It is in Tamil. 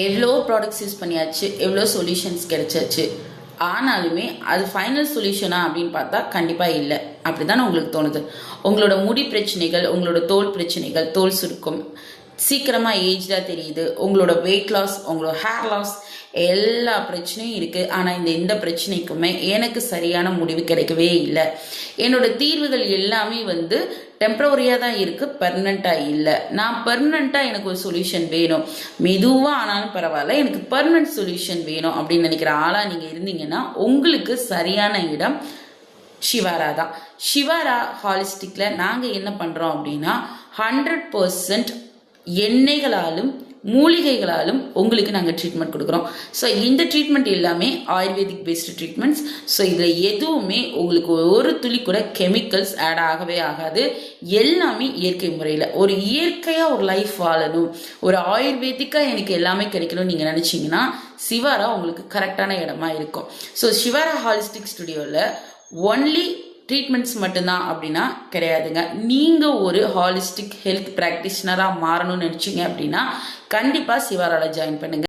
எவ்வளோ ப்ராடக்ட்ஸ் யூஸ் பண்ணியாச்சு, எவ்வளோ சொல்யூஷன்ஸ் கிடைச்சாச்சு. ஆனாலுமே அது ஃபைனல் சொல்யூஷனா அப்படின்னு பார்த்தா கண்டிப்பாக இல்லை. அப்படி தானே உங்களுக்கு தோணுது? உங்களோட முடி பிரச்சனைகள், உங்களோட தோல் பிரச்சனைகள், தோல் சுருக்கம், சீக்கிரமாக ஏஜ்டாக தெரியுது, உங்களோட வெயிட் லாஸ், உங்களோட ஹேர் லாஸ், எல்லா பிரச்சனையும் இருக்குது. ஆனால் இந்த பிரச்சனைக்குமே எனக்கு சரியான முடிவு கிடைக்கவே இல்லை. என்னோட தீர்வுகள் எல்லாமே டெம்பரவரியாக தான் இருக்குது, பெர்மனண்ட்டாக இல்லை. நான் பெர்மனண்ட்டாக எனக்கு ஒரு சொல்யூஷன் வேணும், மெதுவாக ஆனாலும் பரவாயில்ல, எனக்கு பெர்மனண்ட் சொல்யூஷன் வேணும் அப்படின்னு நினைக்கிற ஆளாக நீங்கள் இருந்தீங்கன்னா உங்களுக்கு சரியான இடம் ஷிவாரா தான். ஷிவாரா ஹாலிஸ்டிக்கில் நாங்கள் என்ன பண்ணுறோம் அப்படின்னா 100% எண்ணெய்களாலும் மூலிகைகளாலும் உங்களுக்கு நாங்கள் ட்ரீட்மெண்ட் கொடுக்குறோம். ஸோ இந்த ட்ரீட்மெண்ட் எல்லாமே ஆயுர்வேதிக் பேஸ்டு ட்ரீட்மெண்ட்ஸ். ஸோ இதில் எதுவுமே உங்களுக்கு ஒரு துளி கூட கெமிக்கல்ஸ் ஆட் ஆகவே ஆகாது. எல்லாமே இயற்கை முறையில். ஒரு இயற்கையாக ஒரு லைஃப் வாழணும், ஒரு ஆயுர்வேதிக்காக எனக்கு எல்லாமே கிடைக்கணும்னு நீங்கள் நினச்சிங்கன்னா ஷிவாரா உங்களுக்கு கரெக்டான இடமா இருக்கும். ஸோ ஷிவாரா ஹாலிஸ்டிக் ஸ்டுடியோவில் ஒன்லி ட்ரீட்மெண்ட்ஸ் மட்டும்தான் அப்படின்னா கிடையாதுங்க. நீங்கள் ஒரு ஹாலிஸ்டிக் ஹெல்த் ப்ராக்டிஷனராக மாறணும்னு நினச்சிங்க அப்படின்னா கண்டிப்பாக ஷிவாராவில் ஜாயின் பண்ணுங்கள்.